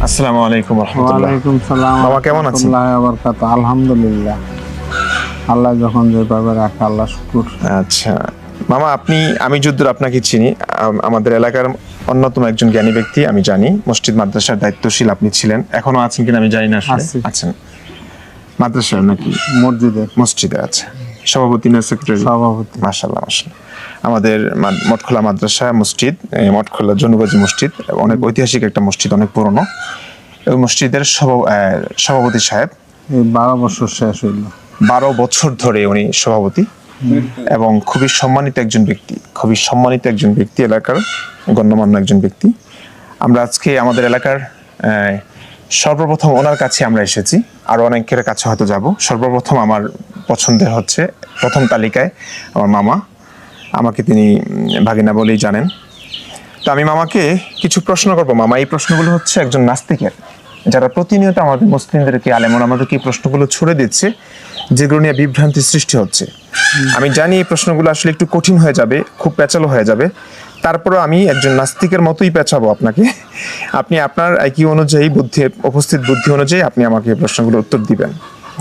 আসসালামু আলাইকুম রাহমাতুল্লাহ। ওয়ালাইকুম সালাম। বাবা কেমন আছেন? আলহামদুলিল্লাহ, আল্লাহ যখন যেভাবে রাখে আল্লাহ শুকুর। আচ্ছা মামা, আমি যদ্দূর আপনাকে চিনি, আমাদের এলাকার অন্যতম একজন জ্ঞানী ব্যক্তি আমি জানি। মসজিদ মাদ্রাসার দায়িত্বশীল আপনি ছিলেন, এখনো আছেন কিনা আমি জানি না, আসলে আছি। আছেন মাদ্রাসার নাকি মসজিদে আছে? সভাপতি না সেক্রেটারি? সভাপতি। মাশাআল্লাহ মাশাআল্লাহ। আমাদের মঠখোলা মাদ্রাসা মসজিদ, মঠখোলা জনুবাজি মসজিদ, অনেক ঐতিহাসিক একটা মসজিদ, অনেক পুরনো। ওই মসজিদের সভাপতি সাহেব এই 12 বছর শেষ হইল। 12 বছর ধরে উনি সভাপতি এবং খুবই সম্মানিত একজন ব্যক্তি, এলাকার গণ্যমান্য একজন ব্যক্তি। আমরা আজকে আমাদের এলাকার সর্বপ্রথম ওনার কাছে আমরা এসেছি, আরো অনেকের কাছে হয়তো যাব। সর্বপ্রথম আমার পছন্দের হচ্ছে প্রথম তালিকায় আমার মামা, আমাকে তিনি ভাগিনা বলেই জানেন। তো আমি মামাকে কিছু প্রশ্ন করবো। মামা, এই প্রশ্নগুলো হচ্ছে একজন নাস্তিকের, যারা প্রতিনিয়ত আমাদের মুসলিমদেরকে, আলেমন আমাদেরকে এই প্রশ্নগুলো ছুড়ে দিচ্ছে, যেগুলো নিয়ে বিভ্রান্তি সৃষ্টি হচ্ছে। আমি জানি এই প্রশ্নগুলো আসলে একটু কঠিন হয়ে যাবে, খুব পেঁচালো হয়ে যাবে, তারপরেও আমি একজন নাস্তিকের মতোই পেঁচাবো আপনাকে। আপনি আপনার আইকিউ অনুযায়ী, উপস্থিত বুদ্ধি অনুযায়ী আপনি আমাকে এই প্রশ্নগুলো উত্তর দিবেন।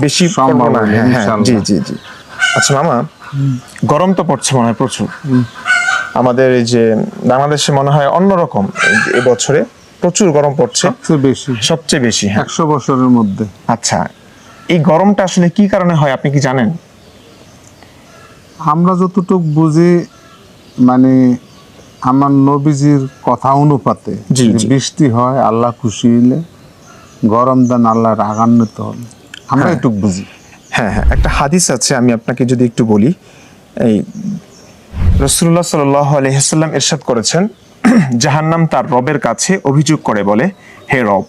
বেশি করবো না। হ্যাঁ, জি জি জি। আচ্ছা মামা, গরম তো পড়ছে মনে হয় প্রচুর। আমাদের এই যে বাংলাদেশে মনে হয় অন্যরকম, এই বছরে প্রচুর গরম পড়ছে, সবচেয়ে বেশি। হ্যাঁ, 100 বছরের মধ্যে। আচ্ছা, এই গরমটা আসলে কি কারণে হয় আপনি কি জানেন? আমরা যতটুক বুঝি, মানে আমার নবীজির কথা অনুপাতে বৃষ্টি হয় আল্লাহ খুশি হইলে, গরম দেন আল্লাহ রাগান্বিত হলে, আমরা এটুক বুঝি। হ্যাঁ হ্যাঁ, একটা হাদিস আছে, আমি আপনাকে যদি একটু বলি। এই রাসূলুল্লাহ সাল্লাল্লাহু আলাইহি ওয়াসাল্লাম ইরশাদ করেছেন, জাহান্নাম তার রবের কাছে অভিযোগ করে বলে, হে রব,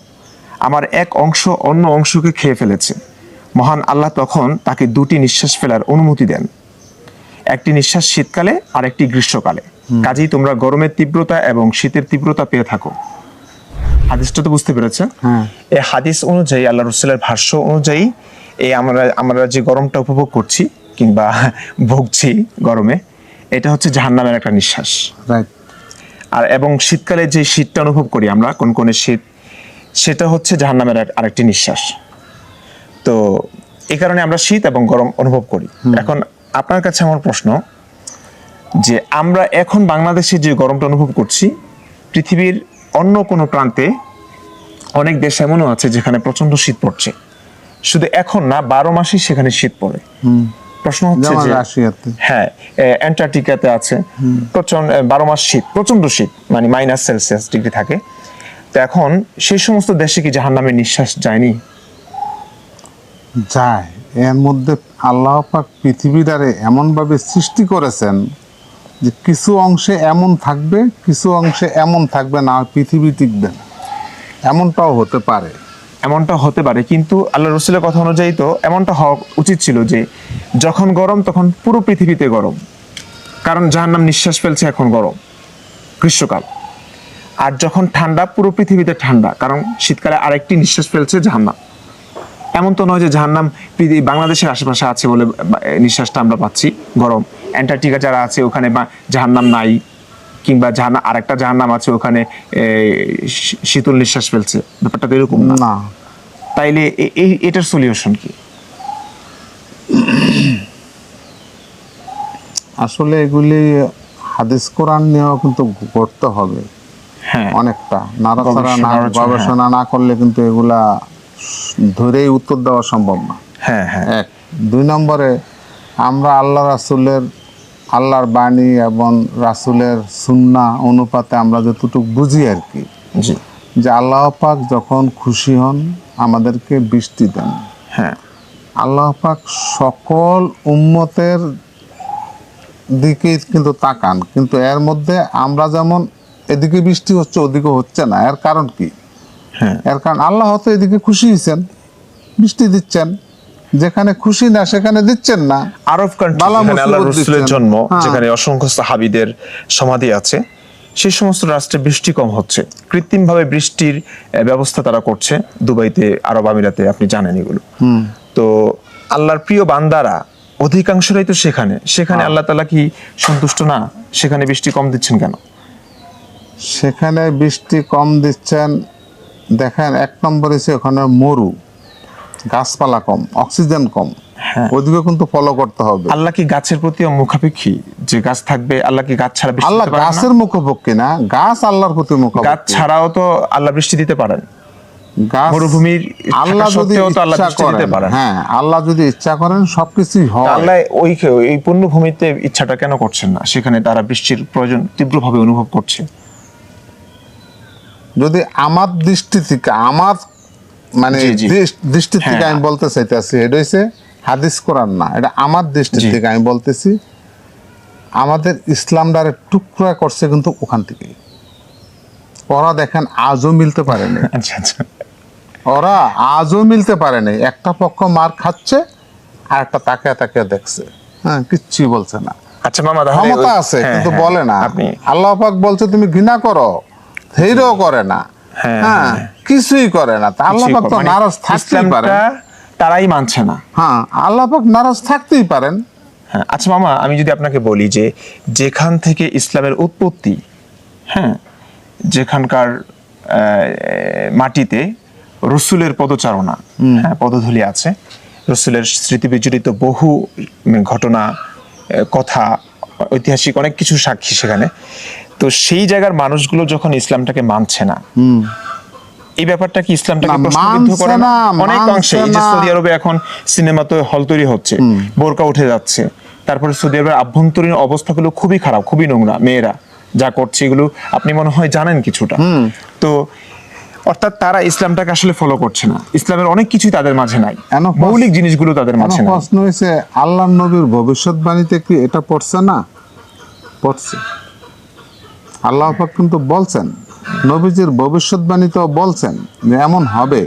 আমার এক অংশ অন্য অংশকে খেয়ে ফেলেছে। মহান আল্লাহ তখন তাকে দুটি নিঃশ্বাস ফেলার অনুমতি দেন, একটি নিঃশ্বাস শীতকালে আর একটি গ্রীষ্মকালে। কাজেই তোমরা গরমের তীব্রতা এবং শীতের তীব্রতা পেয়ে থাকো। হাদিসটা তো বুঝতে পেরেছেন? এই হাদিস অনুযায়ী, আল্লাহ রাসূলের ভাষ্য অনুযায়ী, এই আমরা যে গরমটা উপভোগ করছি কিংবা ভুগছি গরমে, এটা হচ্ছে জাহান্নামের একটা নিঃশ্বাস। আর এবং শীতকালে যে শীতটা অনুভব করি আমরা, কোন শীত, সেটা হচ্ছে জাহান্নামের আরেকটি নিঃশ্বাস। তো এই কারণে আমরা শীত এবং গরম অনুভব করি। এখন আপনার কাছে আমার প্রশ্ন, যে আমরা এখন বাংলাদেশে যে গরমটা অনুভব করছি, পৃথিবীর অন্য কোনো প্রান্তে অনেক দেশ এমনও আছে যেখানে প্রচন্ড শীত পড়ছে। শুধু এখন না, 12 মাসই সেখানে শীত পড়ে। প্রশ্ন হচ্ছে যে, হ্যাঁ, অ্যান্টার্কটিকাতে আছে প্রচন্ড 12 মাস শীত, প্রচন্ড শীত, মানে -°C থাকে। তো এখন সেই সমস্ত দেশে কি জাহান্নামের নিঃশ্বাস যায়নি? যায়। এর মধ্যে আল্লাহ পাক পৃথিবীটারে এমন ভাবে সৃষ্টি করেছেন যে কিছু অংশে এমন থাকবে, কিছু অংশে এমন থাকবে না, পৃথিবী টিকবে না। এমনটাও হতে পারে, কিন্তু আল্লাহ রাসূলের কথা অনুযায়ী তো এমনটা হওয়া উচিত ছিল যে যখন গরম তখন পুরো পৃথিবীতে গরম, কারণ জাহান্নাম নিঃশ্বাস ফেলছে এখন গরম, গ্রীষ্মকাল। আর যখন ঠান্ডা, পুরো পৃথিবীতে ঠান্ডা, কারণ শীতকালে আরেকটি নিঃশ্বাস ফেলছে জাহান্নাম। এমন তো নয় যে জাহান্নাম বাংলাদেশের আশেপাশে আছে বলে নিঃশ্বাসটা আমরা পাচ্ছি গরম। অ্যান্টার্কটিকা যারা আছে ওখানে জাহান্নাম নাই, কিংবা আরেকটা জাহান্নাম আছে ওখানে শীতল নিঃশ্বাস ফেলছে, ব্যাপারটা তো এরকম না। তাইলে এটার সলিউশন কি? আসলে এগুলি হাদিস কোরআন নিয়েও কিন্তু করতে হবে। হ্যাঁ, অনেকটা গবেষণা না করলে কিন্তু এগুলা ধরেই উত্তর দেওয়া সম্ভব না। হ্যাঁ হ্যাঁ। 2 নম্বরে, আমরা আল্লাহর বাণী এবং রাসূলের সুন্নাহ অনুপাতে আমরা যতটুকু বুঝি আর কি, যে আল্লাহ পাক যখন খুশি হন আমাদেরকে বৃষ্টি দেন। হ্যাঁ, আল্লাহ পাক সকল উম্মতের দিকে কিন্তু তাকান, কিন্তু এর মধ্যে আমরা যেমন এদিকে বৃষ্টি হচ্ছে ওদিকে হচ্ছে না, এর কারণ কি? এর কারণ আল্লাহ হয়তো এদিকে খুশি হয়েছেন, বৃষ্টি দিচ্ছেন, যেখানে খুশি না সেখানে দিচ্ছেন না। আরব কান্ট্রি, আল্লাহর রাসূলের জন্ম, যেখানে অসংখ্য সাহাবীদের সমাধি আছে, সেই সমস্ত রাষ্ট্রে বৃষ্টি কম হচ্ছে, কৃত্রিমভাবে বৃষ্টির ব্যবস্থা তারা করছে। দুবাইতে, আরব আমিরাতে, আপনি জানেন এগুলো। তো আল্লাহর প্রিয় বান্দারা অধিকাংশরাই তো সেখানে আল্লাহ তাআলা কি সন্তুষ্ট না? সেখানে বৃষ্টি কম দিচ্ছেন কেন? সেখানে বৃষ্টি কম দিচ্ছেন দেখেন 1 নম্বর হচ্ছে ওখানে মরু, গাছপালা কম, অক্সিজেন কম, ওদিকে কিন্তু ফলো করতে হবে। আল্লাহ কি গাছের প্রতি মুখাপেক্ষী, যে গাছ থাকবে? আল্লাহ কি গাছ ছাড়া বৃষ্টি আল্লাহ দিতে পারেন না? গাছের মুখোপক্ষী না, গাছ আল্লাহর প্রতি গাছ মুখোপক্ষী। ছাড়াও তো আল্লাহ বৃষ্টি দিতে পারেন। গাছ মরুভূমির আল্লাহ থাকা যদি সত্ত্বেও তো আল্লাহ ইচ্ছা বৃষ্টি দিতে করেন, পারেন। হ্যাঁ আল্লাহ যদি ইচ্ছা করেন সবকিছুই তা হয়। আল্লাহ ওই পূর্ণভূমিতে ইচ্ছাটা কেন করছেন না? সেখানে তারা বৃষ্টির প্রয়োজন তীব্রভাবে অনুভব করছে। যদি আমার দৃষ্টি থেকে, আমার মানে জি, জি। দৃষ্টি থেকে হ্যাঁ। আমি বলতে চাইতেছি, এটা হচ্ছে হাদিস কোরআন না, এটা আমার দৃষ্টি জি। থেকে আমি বলতেছি, আমাদের ইসলামটারে টুকরা করছে কিন্তু ওখান থেকেই। ওরা দেখেন আজও মিলতে পারেনি, আচ্ছা আচ্ছা। ওরা আজও মিলতে পারেনি। একটা পক্ষ মার খাচ্ছে আর একটা তাকিয়ে তাকিয়ে দেখছে, হ্যাঁ কিচ্ছুই বলছে না। আচ্ছা মামা, তাহলে ক্ষমতা আছে হ্যাঁ, কিন্তু হ্যাঁ, বলে না। আপনি আল্লাহ পাক বলছে তুমি ঘৃণা করো, ধৈর্য করে না, হ্যাঁ, হ্যাঁ কিছুই করে না। তা আল্লাহ পাক তো মানে নারাজ থাকতেই পারেন। ইসলামটা তারাই মানছে না। হ্যাঁ আল্লাহ পাক নারাজ থাকতেই পারেন। হ্যাঁ, আচ্ছা মামা, আমি যদি আপনাকে বলি যে যেখান থেকে ইসলামের উৎপত্তি, হ্যাঁ, যেখানকার মাটিতে রসুলের পদচারণা, হ্যাঁ, পদধূলি আছে, রসুলের স্মৃতি বিজড়িত বহু ঘটনা, কথা, ঐতিহাসিক অনেক কিছু সাক্ষী সেখানে। তো সেই জায়গার মানুষগুলো যখন ইসলামটাকে মানছে না, এই ব্যাপারটা কি ইসলামটাকে না, প্রশ্নবিদ্ধ করে না? মানছে না, অনেক অংশে এই যে মানছে না। সৌদি আরবে এখন সিনেমাতে হল তৈরি হচ্ছে, বোরকা উঠে যাচ্ছে, তারপরে সৌদি আরবের আভ্যন্তরীণ অবস্থাগুলো খুবই খারাপ, খুবই নোংরা, মেয়েরা যা করছে এগুলো আপনি মনে হয় জানেন কিছুটা। তো অর্থাৎ তারা ইসলামটাকে আসলে ফলো করছে না, ইসলামের অনেক কিছুই তাদের মাঝে নাই, মৌলিক জিনিসগুলো তাদের মাঝে নাই। প্রশ্ন হয়েছে আল্লাহর নবীর ভবিষ্যৎবাণীতে কি এটা পড়ছে না? পড়ছে। আল্লাহ পাক কিন্তু বলছেন, নবীজির ভবিষ্যৎবাণীতেও বলছেন যে এমন হবে।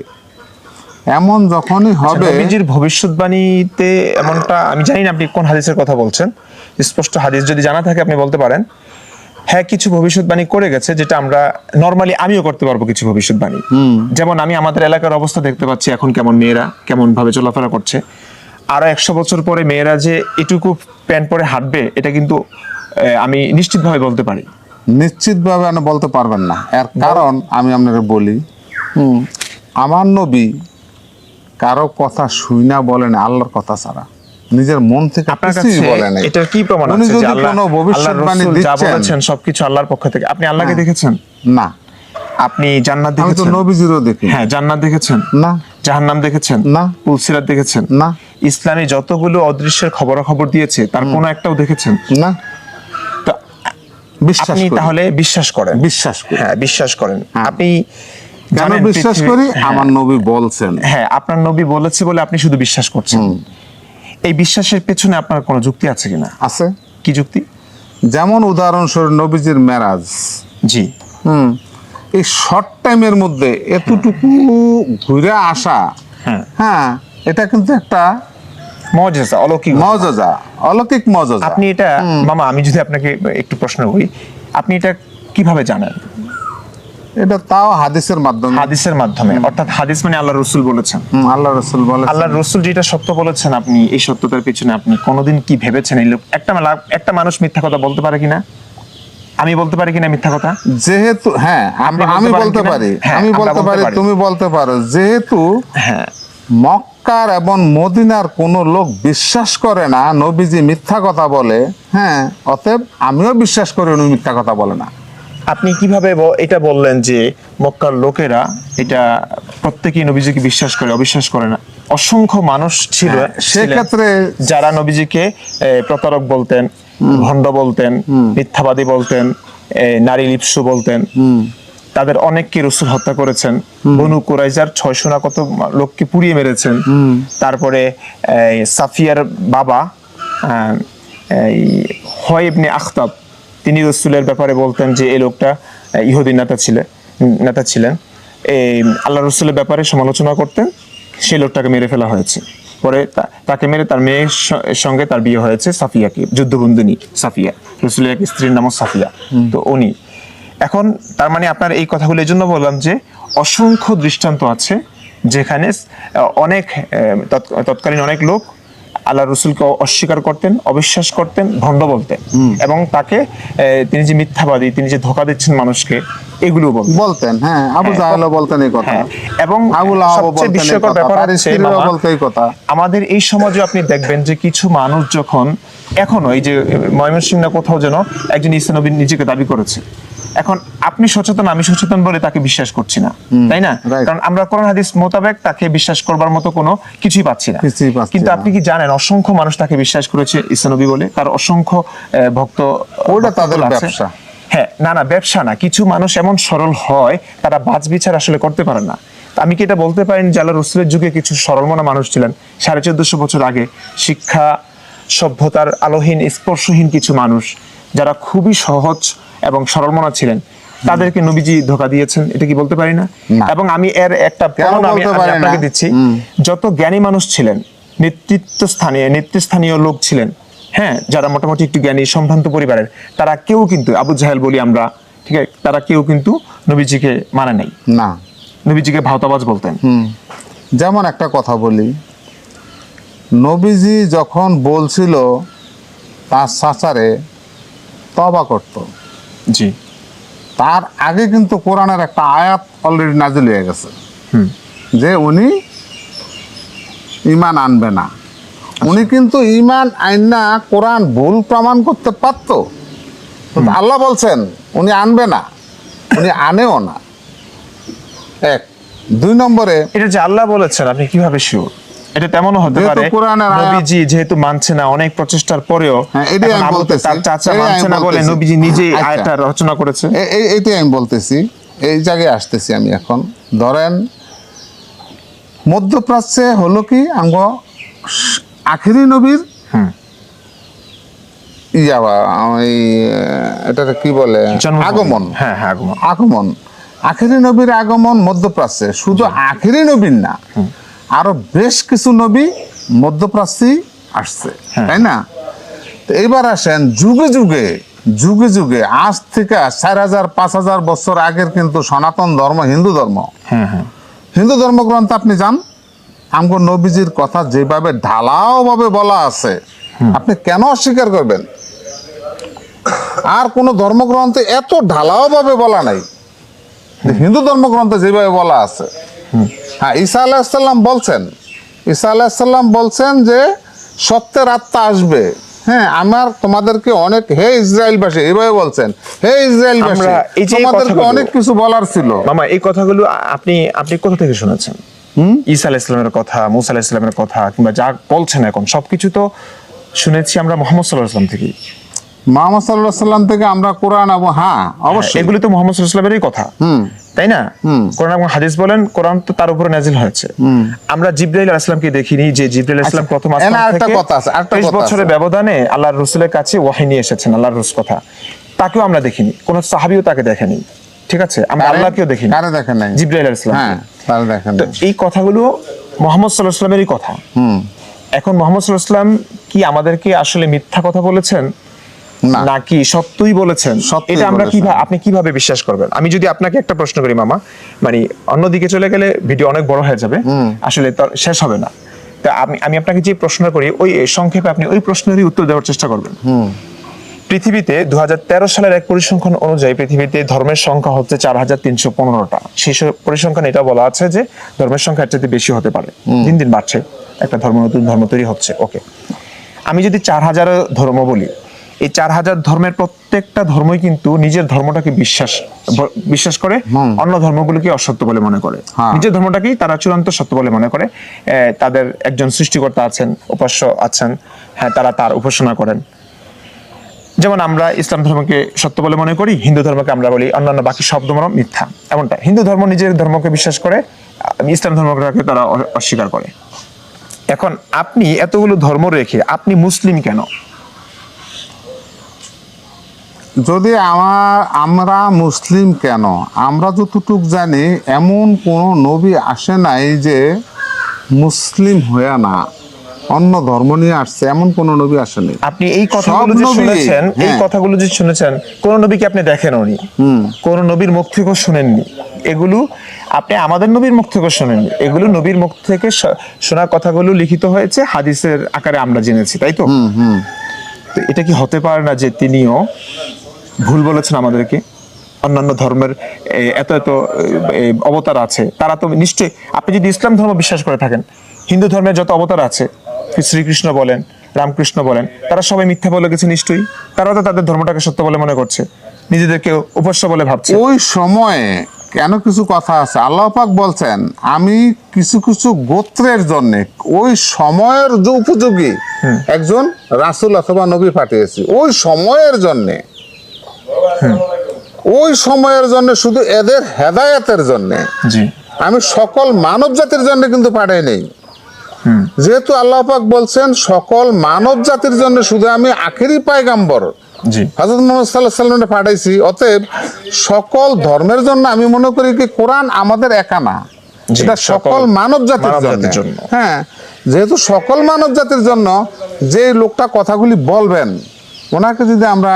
এমন যখনই হবে, নবীজির ভবিষ্যৎবাণীতে এমনটা আমি জানি না আপনি কোন হাদিসের কথা বলছেন, স্পষ্ট হাদিস যদি জানা থাকে আপনি বলতে পারেন। হ্যাঁ, কিছু ভবিষ্যৎবাণী করে গেছে, যেটা আমরা নরমালি আমিও করতে পারবো কিছু ভবিষ্যৎবাণী। যেমন আমি আমাদের এলাকার অবস্থা দেখতে পাচ্ছি এখন, কেমন মেয়েরা কেমন ভাবে চলাফেরা করছে। আরো 100 বছর পরে মেয়েরা যে এটুকু প্যান্ট পরে হাঁটবে, এটা কিন্তু আমি নিশ্চিতভাবে বলতে পারি। নিশ্চিতভাবে আপনি বলতে পারবেন না। এর কারণ আমি আপনাকে বলি, আমার নবী কারো কথা শুই না বলেন আল্লাহর কথা ছাড়া, নিজের মন থেকে আপনার কিছুই কাছে বলে নাই। এটার কি প্রমাণ উনি আছে যে যদি আল্লাহ, কোনো আল্লাহর ভবিষ্যৎবাণী রাসূল যা দিচ্ছেন, বলেছেন সবকিছু আল্লাহর পক্ষ থেকে? আপনি আল্লাহকে দেখেছেন? না আপনি জান্নাত আমি তো দেখেছেন? নবীজিরও দেখি হ্যাঁ, জান্নাত দেখেছেন? না। জাহান্নাম দেখেছেন? না। পুলসিরাত দেখেছেন? না। ইসলামী যতগুলো অদৃশ্যের খবরাখবর দিয়েছে তার কোনো একটাও দেখেছেন? না। তো বিশ্বাস আপনি করি। তাহলে বিশ্বাস করেন? বিশ্বাস করি। হ্যাঁ, বিশ্বাস করেন। আপনি কেন জানেন বিশ্বাস পৃথিবী- করি? হ্যাঁ, আমার নবী বলছেন। হ্যাঁ, আপনার নবী বলেছে বলে আপনি শুধু বিশ্বাস করছেন। এই বিশ্বাসের পেছনে আপনার কোনো যুক্তি আছে কিনা? আছে। কি যুক্তি? যেমন উদাহরণস্বরূপ নবীজির মেরাজ, জি, এই শর্ট টাইমের মধ্যে এতটুকু ঘুরে আসা, হ্যাঁ, হ্যাঁ এটা কিন্তু একটা মুজিজা, অলৌকিক। মজজা, অলৌকিক মজজা। আপনি এটা মামা, আমি যদি আপনাকে একটু প্রশ্ন করি, আপনি এটা কিভাবে জানেন? এটা তাও হাদিসের মাধ্যমে। হাদিসের মাধ্যমে, অর্থাৎ হাদিস মানে আল্লাহ রসুল বলেছেন। আল্লাহ রাসূল বলেছেন। আল্লাহ রসুল যেটা সত্য বলেছেন, আপনি এই সত্যতার পিছনে আপনি কোনোদিন কি ভেবেছেন? এই লোক একটা মানুষ মিথ্যা কথা বলতে পারে কিনা? আমি বলতে পারি কিনা মিথ্যা কথা? যেহেতু হ্যাঁ আপনি আমি বলতে বলতে পারেন পারি, কিনা? হ্যাঁ, আমি আমরা বলতে বলতে পারি, পারি। তুমি বলতে পারো, যেহেতু হ্যাঁ, মক্কার এবং মদিনার কোন লোক বিশ্বাস করে না নবীজি মিথ্যা কথা বলে, হ্যাঁ অতএব আমিও বিশ্বাস করি উনি মিথ্যা কথা বলে না। আপনি কিভাবে এটা বললেন যে মক্কার লোকেরা এটা প্রত্যেকেই নবীজিকে বিশ্বাস করে, অবিশ্বাস করে না? অসংখ্য মানুষ ছিল হ্যাঁ, সেক্ষেত্রে যারা নবীজিকে প্রতারক বলতেন, ভণ্ড বলতেন, মিথ্যাবাদী বলতেন, নারী লিপ্সু বলতেন। তাদের অনেককে রাসূল হত্যা করেছেন। বনু কুরাইজার 600 না কত লোককে পুড়িয়ে মেরেছেন। তারপরে সাফিয়ার বাবা হয় ইবনে আখতাব, তিনি রাসূলের ব্যাপারে বলতেন যে এই লোকটা ইহুদি নেতা ছিলেন। এই আল্লাহ রাসূলের ব্যাপারে সমালোচনা করতেন, সেই লোকটাকে মেরে ফেলা হয়েছে। পরে তাকে মেরে তার মেয়ের সঙ্গে তার বিয়ে হয়েছে, সাফিয়াকে, যুদ্ধবন্দিনী সাফিয়া, রাসূলের এক স্ত্রীর নাম সাফিয়া। তো উনি এখন, তার মানে আপনার এই কথাগুলো এই জন্য বললাম যে অসংখ্য দৃষ্টান্ত আছে যেখানে অনেক তৎকালীন অনেক লোক আল্লাহ রসুলকে অস্বীকার করতেন, অবিশ্বাস করতেন, ভণ্ড বলতেন, এবং তাকে তিনি যে মিথ্যাবাদী, তিনি যে ধোঁকা দিচ্ছেন মানুষকে, এগুলো বলতেন। হ্যাঁ, আবু জাহেলও বলতেন এই কথা। হ্যাঁ, এবং আবু লাহাবও সবচেয়ে বলতেন এই বিস্ময়কর কথা, ব্যাপার তার হচ্ছে স্ত্রীরাও মামা, বলতো এই কথা। আমাদের এই সমাজে আপনি দেখবেন যে কিছু মানুষ যখন এখনো এই যে ময়মনসিংহ না কোথাও যেন একজন ঈসা নবী নিজেকে দাবি করেছে, এখন আপনি সচেতন, আমি সচেতন বলে তাকে বিশ্বাস করছি না, তাই না? right. কারণ আমরা কোরআন হাদিস মোতাবেক তাকে বিশ্বাস করবার মতো কোনো কিছুই পাচ্ছি না। কিছুই পাচ্ছি কিন্তু না। আপনি কি জানেন অসংখ্য মানুষ তাকে বিশ্বাস করেছে ঈসা নবী বলে, তার অসংখ্য ভক্ত, ওটা তাদের ভক্তকুল আছে। ব্যবসা। হ্যাঁ, না ব্যবসা না, কিছু মানুষ এমন সরল হয় তারা বাছ বিচার আসলে করতে পারে না। আমি কি এটা বলতে পারি যে আল্লাহ রসুলের যুগে কিছু সরল মনা মানুষ ছিলেন, 1450 বছর আগে, শিক্ষা সভ্যতার আলোহীন স্পর্শহীন কিছু মানুষ যারা খুবই সহজ এবং সরল মনা ছিলেন, তাদেরকে নবীজি ধোঁকা দিয়েছেন, এটা কি বলতে পারি না? না। এবং আমি এর একটা কেন প্রমাণ আমি বলতে পারি আপনাকে না? দিচ্ছি। যত জ্ঞানী মানুষ ছিলেন, নেতৃস্থানীয় লোক ছিলেন, হ্যাঁ, যারা মোটামুটি একটু জ্ঞানী সম্ভ্রান্ত পরিবারের, তারা কেউ কিন্তু, আবু জাহেল বলি আমরা, ঠিক আছে, তারা কেউ কিন্তু নবীজিকে মানে নাই, না। নবীজিকে ভাওতাবাজ বলতেন। যেমন একটা কথা বলি, নবীজি যখন বলছিল তার চাচারে তওবা করত, জি, তার আগে কিন্তু কোরআনের একটা আয়াত অলরেডি নাজিল হয়ে গেছে যে উনি ঈমান আনবে না। উনি কিন্তু ঈমান আইনা কোরআন ভুল প্রমাণ করতে পারত, কিন্তু আল্লাহ বলছেন উনি আনবে না, উনি আনেও না। এক। 2 নম্বরে, এটা যে আল্লাহ বলেছেন আপনি কিভাবে শিওর? এটা তেমনও হতে যেহেতু পারে কোরআনের আয়াত- নবীজি যেহেতু মানছে না অনেক প্রচেষ্টার পরেও, হ্যাঁ, এটাই এখন আমি আবু বলতেছি, তার চাচা এটাই মানছে আমি না বলে বলতেছি। নবীজি নিজেই আচ্ছা। আয়াতটা রচনা করেছে। এইটাই আমি বলতেছি, এই জায়গায় আসতেছি আমি এখন। ধরেন মধ্যপ্রাচ্যে হলো কি আঙ্গ আখেরি নবীর এটাকে কি বলে, জন্ম- আগমন। হ্যাঁ হ্যাঁ, আগমন। আগমন, আখেরি নবীর আগমন মধ্যপ্রাচ্যে। শুধু আখেরি নবীর না, আরো বেশ কিছু নবী মধ্যপ্রাচ্যেই আসছে, তাই না? তো এইবার আসেন যুগে যুগে যুগে যুগে, আজ থেকে 4000-5000 বছর আগের কিন্তু সনাতন ধর্ম, হিন্দু ধর্ম, হ্যাঁ হ্যাঁ, হিন্দু ধর্মগ্রন্থ আপনি যান, আমগো নবীজির কথা যেভাবে ঢালাও ভাবে বলা আছে, আপনি কেন অস্বীকার করবেন? আর কোন ধর্মগ্রন্থে এত ঢালাও ভাবে বলা নাই, হিন্দু ধর্মগ্রন্থে যেভাবে বলা আছে। হ্যাঁ, ঈসা আলাইহিসসালাম বলছেন, ঈসা আলাইহিসসালাম বলছেন যে সত্যের আত্মা আসবে। হ্যাঁ, আমার তোমাদেরকে অনেক, হে ইসরায়েলবাসী, এইভাবে বলছেন, হে ইসরায়েলবাসী, আমরা এই যে তোমাদেরকে কথাগুলো- অনেক কিছু বলার ছিল। মামা, এই কথাগুলো আপনি আপনি কোথা থেকে শুনেছেন? ঈসা আলাইহিস সালামের কথা, মুসা আলাইহিস সালামের কথা, কিংবা যা বলছেন এখন সবকিছু তো শুনেছি আমরা মুহাম্মদ সাল্লাল্লাহু আলাইহি ওয়াসাল্লাম থেকে। মুহাম্মদ সাল্লাল্লাহু আলাইহি সাল্লাম থেকে আমরা কোরআন এবং, হ্যাঁ অবশ্যই, এগুলো তো মুহাম্মদ সাল্লাল্লাহু আলাইহি ওয়াসাল্লামেরই কথা, তাই না? কোরআন এবং হাদিস বলেন, কোরআন তো তার উপরে নাজিল হয়েছে। আমরা জিবরাইল আলাইহিস সালামকে দেখিনি যে জিবরাইল আলাইহিস সালাম প্রথম আসমান আরেকটা থেকে কথা আছে, আরেকটা 23 কথা বছরের আছে। ব্যবধানে আল্লাহর রাসূলের কাছে ওহী নিয়ে এসেছেন, আল্লাহর রাসূল কথা, তাকেও আমরা দেখিনি, কোন সাহাবীও তাকে দেখেনি, ঠিক আছে? আমরা আল্লাহকেও দেখিনি, কারে দেখেন নাই? জিবরাইল আলাইহিস সালাম। হ্যাঁ, তারা দেখেন তো নাই। এই কথাগুলো মুহাম্মদ সাল্লাল্লাহু আলাইহি ওয়াসাল্লামেরই কথা। এখন মুহাম্মদ সাল্লাল্লাহু আলাইহি ওয়াসাল্লাম কি আমাদেরকে আসলে মিথ্যা কথা বলেছেন না, নাকি সত্যই বলেছেন? সত্যই এটা আমরা বলেছেন। আপনি কিভাবে বিশ্বাস করবেন? আমি যদি আপনাকে একটা প্রশ্ন করি মামা, মানে অন্যদিকে চলে গেলে ভিডিও অনেক বড় হয়ে যাবে, আসলে তো আর শেষ হবে না। তা আমি আপনাকে যে প্রশ্ন করি, ওই সংক্ষেপে আপনি ওই প্রশ্নেরই উত্তর দেওয়ার চেষ্টা করবেন। পৃথিবীতে 2013 সালের এক পরিসংখ্যান অনুযায়ী পৃথিবীতে ধর্মের সংখ্যা হচ্ছে 4315টা। সেই পরিসংখ্যান এটা বলা আছে যে ধর্মের সংখ্যা এর চাইতে বেশি হতে পারে, দিন দিন বাড়ছে, একটা নতুন ধর্ম তৈরি হচ্ছে। ওকে, আমি যদি 4000 ধর্ম বলি, এই 4000 ধর্মের প্রত্যেকটা ধর্মই কিন্তু নিজের ধর্মটাকে বিশ্বাস করে, অন্য ধর্মগুলোকে অসত্য বলে মনে করে। হ্যাঁ। নিজের ধর্মটাকেই তারা চূড়ান্ত সত্য বলে মনে করে। তাদের একজন সৃষ্টিকর্তা আছেন, উপাস্য আছেন, হ্যাঁ, তারা তার উপাসনা করেন। যেমন আমরা ইসলাম ধর্মকে সত্য বলে মনে করি, হিন্দু ধর্মকে আমরা বলি অন্যান্য বাকি সব ধর্ম মিথ্যা। এমনটা হিন্দু ধর্ম নিজের ধর্মকে বিশ্বাস করে, ইসলাম ধর্মকে তারা অস্বীকার করে। এখন আপনি এতগুলো ধর্ম রেখে আপনি মুসলিম কেন? যদি আমরা মুসলিম কেন, আমরা যতটুক জানি এমন কোন নবী আসে নাই যে মুসলিম হয়ে না অন্য ধর্ম নিয়ে আসছে, এমন কোন নবী আসেনি। আপনি এই কথাগুলো সব যে নবী, শুনেছেন, এই হ্যাঁ। কথাগুলো যে শুনেছেন, কোন নবীকে আপনি দেখেননি, কোন নবীর মুখ থেকেও শুনেননি, এগুলো আপনি আমাদের নবীর মুখ থেকে শোনেন, এগুলো নবীর মুখ থেকে শোনা কথাগুলো লিখিত হয়েছে, হাদিসের আকারে আমরা জেনেছি, তাই তো? তো এটা কি হতে পারে না যে তিনিও ভুল বলেছেন আমাদেরকে? অন্যান্য ধর্মের এত এত অবতার আছে, তারা তো নিশ্চয়ই, আপনি যদি ইসলাম ধর্ম বিশ্বাস করে থাকেন, হিন্দু ধর্মের যত অবতার আছে, শ্রীকৃষ্ণ বলেন, রামকৃষ্ণ বলেন, তারা সবাই মিথ্যা বলে গেছে নিশ্চয়ই। তারা তো তাদের ধর্মটাকে সত্য বলে মনে করছে, নিজেদেরকে উপাস্য বলে ভাবছে। ওই সময়ে কেন কিছু কথা আছে, আল্লাহ পাক বলছেন আমি কিছু কিছু গোত্রের জন্য ওই সময়ের যে উপযোগী একজন রাসূল অথবা নবী পাঠিয়েছি, ওই সময়ের জন্যে, ওই সময়ের জন্য, শুধু এদের হেদায়েতের জন্য। জি, আমি সকল মানব জাতির জন্য কিন্তু পাঠাই নেই। যেহেতু আল্লাহ পাক বলছেন সকল মানব জাতির জন্য শুধু আমি আখেরি পয়গাম্বর জি, হযরত মুহাম্মদ সাল্লাল্লাহু আলাইহি ওয়াসাল্লামকে পাঠাইছি, অতএব সকল ধর্মের জন্য আমি মনে করি কি কোরআন আমাদের একা না, জি, এটা সকল মানব জাতির জন্য। হ্যাঁ, যেহেতু সকল মানব জাতির জন্য, যে লোকটা কথাগুলি বলবেন ওনাকে যদি আমরা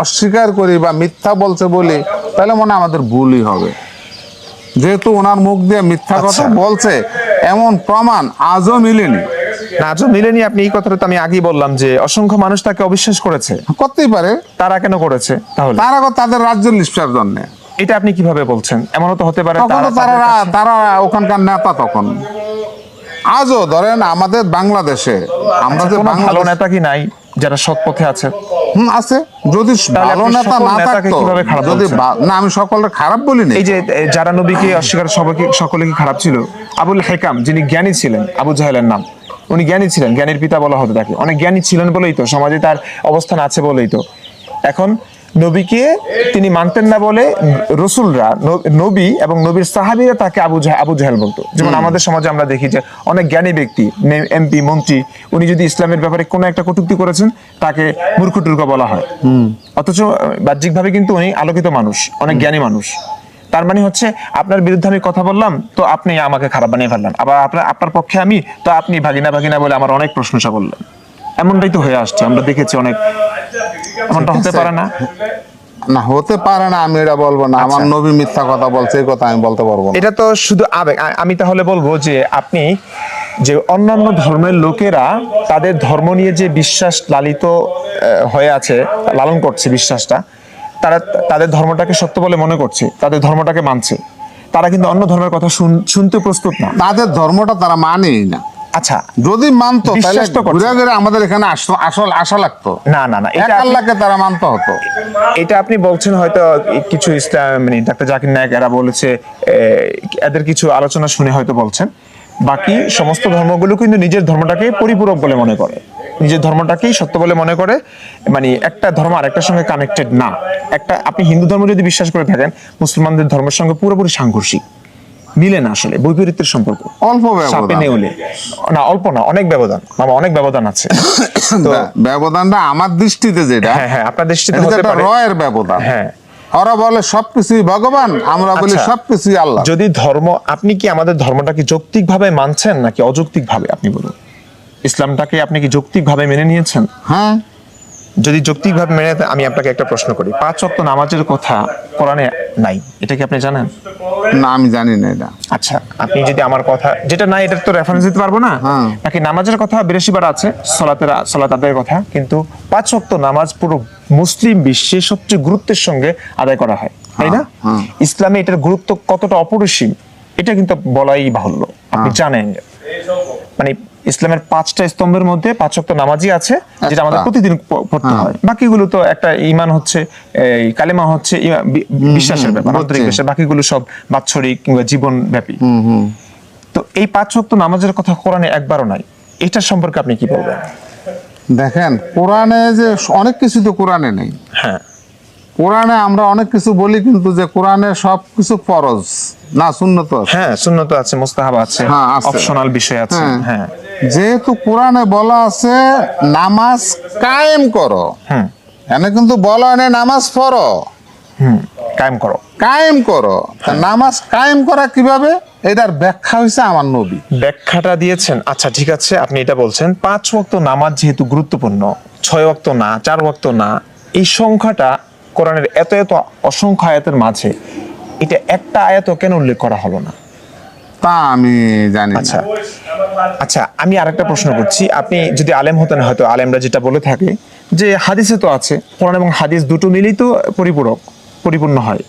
অস্বীকার করি বা মিথ্যা বলছে বলি, তাহলে মনে হয় আমাদের ভুলই হবে। যেহেতু ওনার মুখ দিয়ে মিথ্যা কথা বলছে এমন প্রমাণ আজও মিলেনি। না, আজও মিলেনি। আপনি এই কথাটা তো আমি আগেই বললাম যে অসংখ্য মানুষ তাকে অবিশ্বাস করেছে। করতেই পারে, তারা কেন করেছে তাহলে? তারা তাদের রাজ্য লিপ্সার জন্য। এটা আপনি কিভাবে বলছেন? এমনও তো হতে পারে তখন তারা ওখানকার নেতা। তখন আজও ধরেন আমাদের বাংলাদেশে আমরা যে কোনো ভালো নেতা কি নাই যারা সৎ পথে আছে? আছে। যদি তাহলে ভালো আপনি নেতা সকল না নেতাকে থাকতো, কিভাবে খারাপ যদি বলছেন? না, আমি সকলকে খারাপ বলি না। এই যে যারা নবীকে অস্বীকার, সবাইকে সকলে কি খারাপ ছিল? আবুল হেকাম, যিনি জ্ঞানী ছিলেন, আবু জাহেলের নাম, উনি জ্ঞানী ছিলেন, জ্ঞানীর পিতা বলা হতো তাকে। অনেক জ্ঞানী ছিলেন বলেই তো সমাজে তার অবস্থান আছে বলেই তো এখন নবীকে তিনি মানতেন না বলে রসুলরা, নবী এবং নবীর সাহাবীরা তাকে আবু জাহেল বলতো। যেমন আমাদের সমাজে আমরা দেখি যে অনেক জ্ঞানী ব্যক্তি, এমপি, মন্ত্রী, উনি যদি ইসলামের ব্যাপারে কোনো একটা কটূক্তি করেছেন তাকে মূর্খ টুর্খ বলা হয়। অথচ বাহ্যিকভাবে কিন্তু উনি আলোকিত মানুষ, অনেক জ্ঞানী মানুষ। তার মানে হচ্ছে আপনার বিরুদ্ধে আমি কথা বললাম তো আপনি আমাকে খারাপ বানিয়ে ফেললেন, আবার আপনার পক্ষে আমি তো আপনি ভাগিনা ভাগিনা বলে আমার অনেক প্রশংসা করলেন। এমনটাই তো হয়ে আসছে, আমরা দেখেছি অনেক। এমনটা হতে পারে না? না, হতে পারে না, আমি এটা বলবো না। আমার নবী মিথ্যা কথা বলছে, এই কথা আমি বলতে পারবো না। এটা তো শুধু আবেগ। আমি তাহলে বলবো যে আপনি যে অন্যান্য ধর্মের লোকেরা তাদের ধর্ম নিয়ে যে বিশ্বাস লালিত হয়ে আছে, লালন করছে বিশ্বাসটা, তারা তাদের ধর্মটাকে সত্য বলে মনে করছে, তাদের ধর্মটাকে মানছে, তারা কিন্তু অন্য ধর্মের কথা শুনতে প্রস্তুত না। তাদের ধর্মটা তারা মানেই না। আচ্ছা, যদি মানতো তাহলে বিশ্বাস তো করছে। ঘুরে ঘুরে আমাদের এখানে আসল আশা লাগতো। না না না, এক আল্লাহকে তারা মানতে হতো। এটা আপনি বলছেন হয়তো কিছু ইসলাম, মানে ডাক্তার জাকির নায়েক এরা বলেছে, এদের কিছু আলোচনা শুনে হয়তো বলছেন। বাকি সমস্ত ধর্মগুলো কিন্তু নিজের ধর্মটাকে পরিপূরক বলে মনে করে, নিজের ধর্মটাকেই সত্য বলে মনে করে। মানে একটা ধর্ম আরেকটার সঙ্গে কানেক্টেড না। আপনি হিন্দু ধর্ম যদি বিশ্বাস করে থাকেন, মুসলমানদের ধর্মের সঙ্গে পুরোপুরি সাংঘর্ষিক, মিলে না, আসলে বৈপরীত্যের সম্পর্ক। অল্প সাপে ব্যবধান, নেউলে না, অল্প না, অনেক ব্যবধান মামা, অনেক ব্যবধান আছে। তো ব্যবধানটা আমার দৃষ্টিতে যেটা, হ্যাঁ হ্যাঁ, আপনার দৃষ্টিতে এটা হতে একটা পারে রয়ের ব্যবধান। হ্যাঁ, ওরা বলে সবকিছুই ভগবান, আমরা বলি আচ্ছা, সবকিছুই আল্লাহ। যদি ধর্ম, আপনি কি আমাদের ধর্মটাকে যৌক্তিক ভাবে মানছেন নাকি অযৌক্তিক ভাবে? আপনি বলুন, ইসলামটাকে আপনি কি যৌক্তিক ভাবে মেনে নিয়েছেন? হ্যাঁ, যদি যৌক্তিক ভাবে মেনে, আমি আপনাকে একটা প্রশ্ন করি, 5 ওয়াক্ত নামাজের কথা কোরআনে নাই, এটা কি আপনি জানেন? না, আমি জানি না এটা। আচ্ছা, আপনি যদি আমার কথা যেটা নাই এটার তো রেফারেন্স দিতে পারবো না। নাকি নামাজের কথা 82 বার আছে, সালাত আদায়ের কথা, কিন্তু 5 ওয়াক্ত নামাজ পুরো মুসলিম বিশ্বে সবচেয়ে গুরুত্বের সঙ্গে আদায় করা হয়, তাই না? ইসলামে এটার গুরুত্ব কতটা অপরিসীম এটা কিন্তু বলাই বাহুল্য। আপনি জানেন, মানে ইসলামের 5টা স্তম্ভের মধ্যে 5 ওয়াক্ত নামাজই আছে, যেটা আমাদের প্রতিদিন পড়তে হয়। বাকিগুলো তো একটা ঈমান হচ্ছে, এই কালেমা হচ্ছে বিশ্বাসের ব্যাপার, আন্তরিক বিশ্বাস। বাকিগুলো সব বাৎসরিক কিংবা জীবন ব্যাপী। তো এই 5 ওয়াক্ত নামাজের কথা কোরআনে একবারও নাই, এটার সম্পর্কে আপনি কি বলবেন? দেখেন, কোরআনে যে অনেক কিছু তো কোরআনে নেই। হ্যাঁ, কোরআনে আমরা অনেক কিছু বলি, কিন্তু যে কোরআনে সবকিছু ফরজ না, সুন্নত আছে। হ্যাঁ, সুন্নত আছে, মুস্তাহাব আছে, অপশনাল বিষয় আছে। হ্যাঁ, যেহেতু কোরআনে বলা আছে নামাজ কায়েম করো, এখানে কিন্তু বলা নেই নামাজ পড়ো। কায়েম করো, কায়েম করো। নামাজ কায়েম করা কিভাবে, এটার ব্যাখ্যা হয়েছে আমার নবী, ব্যাখ্যাটা দিয়েছেন। আচ্ছা ঠিক আছে, আপনি এটা বলছেন 5 ওয়াক্ত নামাজ যেহেতু গুরুত্বপূর্ণ, 6 ওয়াক্ত না, 4 ওয়াক্ত না, এই সংখ্যাটা কোরআনের এত এত অসংখ্য আয়াতের মাঝে এটা একটা আয়াতও কেন উল্লেখ করা হলো না? তা আমি জানি না। আচ্ছা আচ্ছা, আমি আরেকটা প্রশ্ন করছি। আপনি যদি আলেম হতেন, হয়তো আলেমরা যেটা বলে থাকে যে হাদিসে তো আছে, কোরআন এবং হাদিস দুটো মিলেই তো পরিপূর্ণ হয়।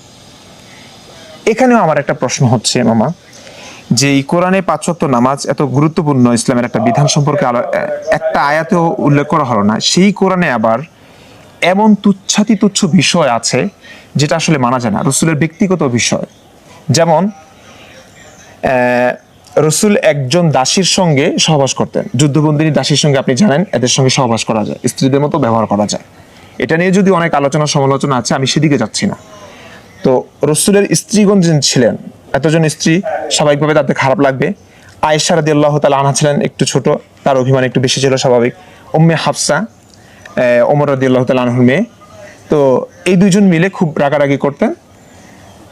এখানেও আমার একটা প্রশ্ন হচ্ছে মামা, যে এই কোরআনে 5 ওয়াক্ত নামাজ এত গুরুত্বপূর্ণ ইসলামের একটা বিধান সম্পর্কে একটা আয়াতেও উল্লেখ করা হলো না। সেই কোরআনে আবার এমন তুচ্ছ বিষয় আছে যেটা আসলে মানা যায় না, রসুলের ব্যক্তিগত বিষয়। যেমন রসুল একজন দাসীর সঙ্গে সহবাস করতেন, যুদ্ধবন্দিনী দাসীর সঙ্গে, আপনি জানেন এদের সঙ্গে সহবাস করা যায়, স্ত্রীদের মতো ব্যবহার করা যায়। এটা নিয়ে যদি অনেক আলোচনা সমালোচনা আছে, আমি সেদিকে যাচ্ছি না। তো রসুলের স্ত্রীগণ যে ছিলেন, এতজন স্ত্রী, স্বাভাবিকভাবে তাদের খারাপ লাগবে। আয়েশা রাদিয়াল্লাহু তাআলা আনহা ছিলেন একটু ছোট, তার অভিমান একটু বেশি ছিল, স্বাভাবিক। উম্মে হাফসা, ওমর রাদিয়াল্লাহু তাআলা আনহুর মেয়ে, তো এই দুইজন মিলে খুব রাগারাগি করতেন।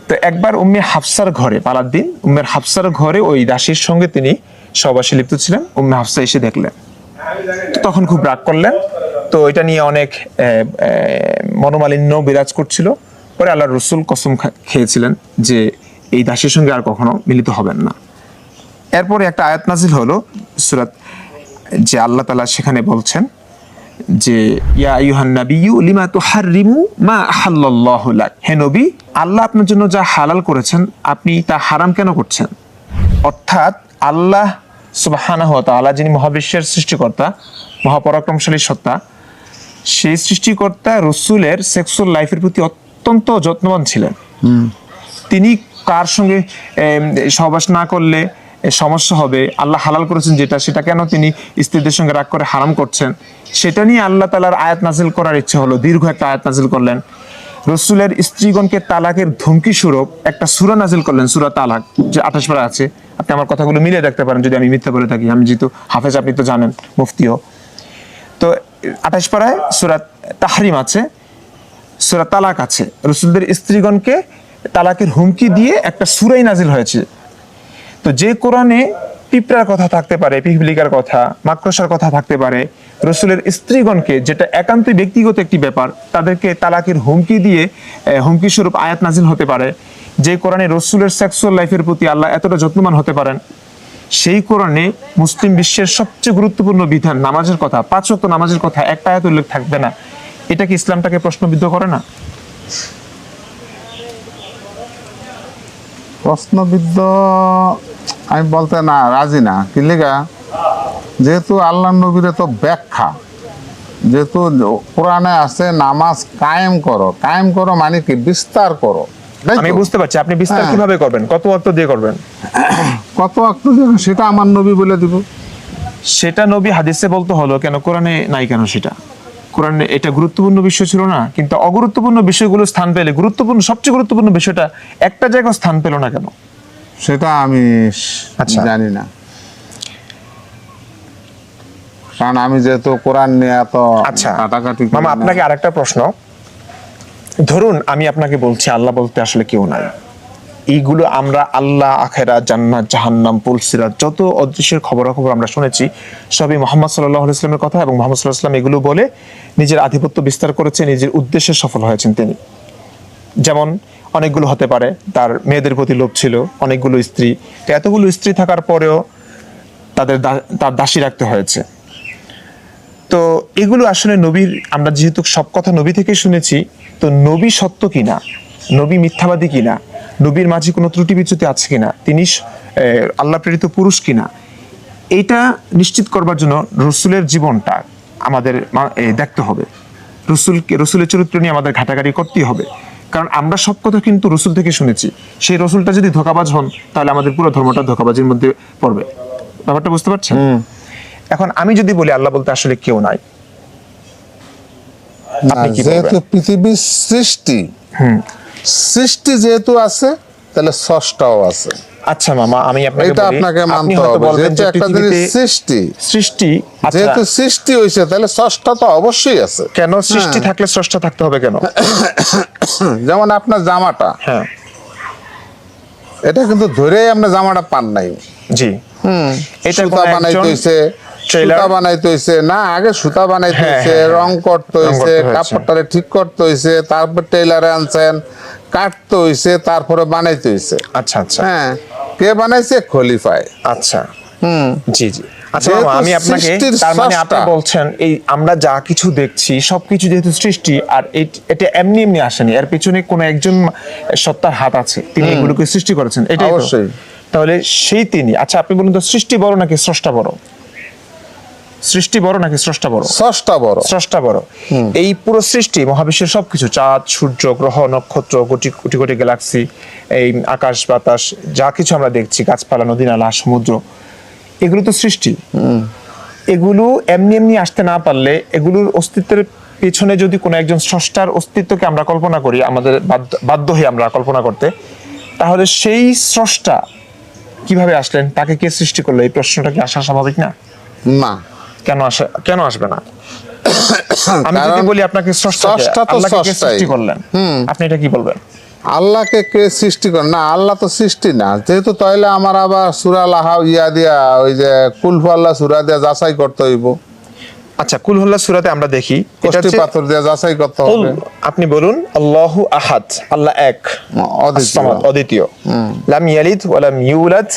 তো একবার উম্মে হাফসার ঘরে, পালাদ্দিন উম্মের হাফসার ঘরে ওই দাসীর সঙ্গে তিনি সহবাসে লিপ্ত ছিলেন। উম্মে হাফসা এসে দেখলেন, তো তখন খুব রাগ করলেন। তো এটা নিয়ে অনেক মনোমালিন্য বিরাজ করছিল। পরে আল্লাহ রসুল কসম খেয়েছিলেন যে এই দাসীর সঙ্গে আর কখনো মিলিত হবেন না। এরপরে একটা আয়াত নাজিল হলো সূরাত, যে আল্লাহ তাআলা সেখানে বলছেন যে ইয়া আইয়ুহান নাবিয়্যু লিমা তুহাররিমু মা আহাল্লাল্লাহু লাক, হে নবী, আল্লাহ আপনার জন্য যা হালাল করেছেন আপনি তা হারাম কেন করছেন? অর্থাৎ আল্লাহ সুবহানাহু ওয়া তাআলা, যিনি মহাবিশ্বের সৃষ্টিকর্তা, মহাপরাক্রমশালী সত্তা, সেই সৃষ্টিকর্তা রসুলের সেক্সুয়াল লাইফের প্রতি অত্যন্ত যত্নবান ছিলেন। তিনি কার সঙ্গে সহবাস না করলে সমস্যা হবে, আল্লাহ হালাল করেছেন যেটা, সেটা কেন তিনি স্ত্রীদের সঙ্গে রাগ করে হারাম করছেন, সেটা নিয়ে আল্লাহ তাআলার আয়াত নাজিল করার ইচ্ছে হলো, দীর্ঘ একটা আয়াত নাজিল করলেন। রসুলের স্ত্রীগণকে তালাকের ধমকি স্বরূপ একটা সূরা নাজিল করলেন, সূরা তালাক, যে 28 পারা আছে। আপনি আমার কথাগুলো মিলিয়ে দেখতে পারেন যদি আমি মিথ্যা বলে থাকি, আমি যেহেতু হাফেজ, আপনি তো জানেন, মুফতিও। তো 28 পারায় সূরা তাহরিম আছে, সূরা তালাক আছে। রসুলদের স্ত্রীগণকে তালাকের হুমকি দিয়ে একটা সূরাই নাজিল হয়েছে। তো যে কোরআনে পিঁপড়ার কথা থাকতে পারে, পিপিলিকার কথা, মাকড়সার কথা থাকতে পারে, রসুলের স্ত্রীগণকে, যেটা একান্তই ব্যক্তিগত একটি ব্যাপার, তাদেরকে তালাকের হুমকি দিয়ে হুমকি স্বরূপ আয়াত নাজিল হতে পারে। যে কোরআনে রসুলের সেক্সুয়াল লাইফের প্রতি আল্লাহ এতটা যত্নবান হতে পারেন, সেই কোরআনে মুসলিম বিশ্বের সবচেয়ে গুরুত্বপূর্ণ বিধান নামাজের কথা, 5 ওয়াক্ত নামাজের কথা একটা আয়াত উল্লেখ থাকবে না। এটা কি ইসলামটাকে প্রশ্নবিদ্ধ করে না? প্রশ্নবিদ্ধ আমি বলতে না রাজি না। কি লেগা? যেহেতু আল্লাহ নবীর তো ব্যাখ্যা, যেহেতু কোরআনে আছে নামাজ কায়েম করো, কায়েম করো মানে কি বিস্তার করো। তাই তো? আমি বুঝতে পারছি, আপনি বিস্তার হ্যাঁ। কিভাবে করবেন, কত ওয়াক্ত দিয়ে করবেন, কত ওয়াক্ত সেটা আমার নবী বলে দিব। সেটা নবী হাদিসে বলতে হলো কেন, কোরআনে নাই কেন? সেটা কোরআনে এটা গুরুত্বপূর্ণ বিষয় ছিল না? কিন্তু অগুরুত্বপূর্ণ বিষয়গুলো স্থান পেলে, গুরুত্বপূর্ণ, সবচেয়ে গুরুত্বপূর্ণ বিষয়টা একটা জায়গায় স্থান পেল না কেন? সেটা আমি আচ্ছা। জানি না, কারণ আমি যেহেতু কোরআন নিয়ে এত আচ্ছা কাটাকাটি করি মামা, না। আপনাকে আরেকটা প্রশ্ন। ধরুন আমি আপনাকে বলছি আল্লাহ বলতে আসলে কেউ নাই। এইগুলো আমরা আল্লাহ, আখেরাত, জান্নাত, জাহান্নাম, পুলসিরাত, যত অদৃশ্যের খবরাখবর আমরা শুনেছি, সবই মুহাম্মদ সাল্লাল্লাহু আলাইহি ওয়াসাল্লামের কথা। এবং মুহাম্মদ সাল্লাল্লাহু আলাইহি ওয়াসাল্লাম এগুলো বলে নিজের আধিপত্য বিস্তার করেছে, নিজের উদ্দেশ্যে সফল হয়েছেন তিনি। যেমন অনেকগুলো হতে পারে, তার মেয়েদের প্রতি লোভ ছিল, অনেকগুলো স্ত্রী, তো এতগুলো স্ত্রী থাকার পরেও তার দাসী রাখতে হয়েছে। তো এগুলো আসলে নবীর, আমরা যেহেতু সব কথা নবী থেকে শুনেছি, তো নবী সত্য কিনা, নবী মিথ্যাবাদী কিনা, নবীর মাঝে কোনো ত্রুটি বিচ্যুতি আছে কিনা, তিনি আল্লাহ প্রেরিত পুরুষ কিনা, এইটা নিশ্চিত করবার জন্য রসুলের জীবনটা আমাদের দেখতে হবে। রসুলের চরিত্র নিয়ে আমাদের ঘাটাঘাটি করতেই হবে, কারণ আমরা সব কথা কিন্তু রসুল থেকে শুনেছি। সেই রসুলটা যদি ধোঁকাবাজ হন, তাহলে আমাদের পুরো ধর্মটা ধোঁকাবাজির মধ্যে পড়বে। ব্যাপারটা বুঝতে পারছেন? এখন আমি যদি বলি আল্লাহ বলতে আসলে কেউ নাই, আপনি কি যেহেতু বলবেন? পৃথিবীর সৃষ্টি, সৃষ্টি যেহেতু আছে, তাহলে স্রষ্টাও আছে। আচ্ছা মামা, আমি আপনাকে এটা বলি, আপনাকে আপনি মানতে হয়তো হবে। বলবেন যেহেতু যে একটা জিনিস পৃথিবীতে সৃষ্টি, সৃষ্টি, আচ্ছা, যেহেতু সৃষ্টি হয়েছে, তাহলে স্রষ্টা তো অবশ্যই আছে। কেন সৃষ্টি থাকলে স্রষ্টা থাকতে হবে কেন? যেমন আপনার জামাটা, হ্যাঁ, এটা কিন্তু ধরেই আপনি জামাটা পান নাই। জি, এটা সুতা কোনো বানাইতে একজন, হইছে, ট্রেলার সুতা বানাইতে হইছে না, আগে সুতা বানাইতে হ্যাঁ, হইছে, হ্যাঁ, রং করতে রং হইছে, করতে হয়েছে। কাপড়টারে ঠিক করতে হইছে, তারপর টেইলারে আনছেন, কাটতে হইছে, তারপরে বানাইতে হইছে। আচ্ছা আচ্ছা হ্যাঁ, কে বানাইছে? খলিফায়। আচ্ছা হুম। জি জি আচ্ছা যেহেতু মামা, আমি আপনাকে সৃষ্টির তার মানে আপনি স্রষ্টা। বলছেন এই আমরা যা কিছু দেখছি সবকিছু যেহেতু সৃষ্টি, আর এটা এমনি এমনি আসেনি, এর পিছনে কোনো একজন সত্তার হাত আছে, তিনি এগুলোকে সৃষ্টি করেছেন, এটাই তো? অবশ্যই। তাহলে সেই তিনি, আচ্ছা আপনি বলুন তো, সৃষ্টি বড় নাকি স্রষ্টা বড়? সৃষ্টি বড় নাকি স্রষ্টা বড়? স্রষ্টা বড়। স্রষ্টা বড়। এই পুরো সৃষ্টি, মহাবিশ্বের সবকিছু, চাঁদ, সূর্য, গ্রহ, নক্ষত্র, কোটি কোটি কোটি গ্যালাক্সি, এই আকাশ বাতাস, যা কিছু আমরা দেখছি, গাছপালা, নদী নালা, সমুদ্র, এগুলো তো সৃষ্টি। এগুলো এমনি এমনি আসতে না পারলে, এগুলোর অস্তিত্বের পেছনে যদি কোনো একজন স্রষ্টার অস্তিত্বকে আমরা কল্পনা করি, আমাদের বাধ্য হই আমরা কল্পনা করতে, তাহলে সেই স্রষ্টা কিভাবে আসলেন, তাকে কে সৃষ্টি করলো? এই প্রশ্নটা কি আসা স্বাভাবিক না? না, কেন আসবে না? আমি যদি কারণ বলি আপনাকে স্রষ্টা তো আল্লাহকে কে স্রষ্টাই। সৃষ্টি করলেন, আপনি এটা কি বলবেন? আল্লাহকে কে সৃষ্টি করে? না, আল্লাহ তো সৃষ্টি না, যেহেতু তাহলে আমার আবার সূরা লাহা ইয়া দিয়া, ওই যে কুলহু আল্লাহ সূরা দিয়া যাচাই করতে হইব, আচ্ছা, কুল হুল্লাহ সূরাতে আমরা দেখি এটা কষ্টি হচ্ছে, পাথর দিয়া যাচাই করতে কুল, হবে। আপনি বলুন আল্লাহু আহাদ, আল্লাহ এক, অদ্বিতীয়। সামাদ, অদ্বিতীয়। লাম ইয়ালিদ ওয়া লাম ইউলাদ,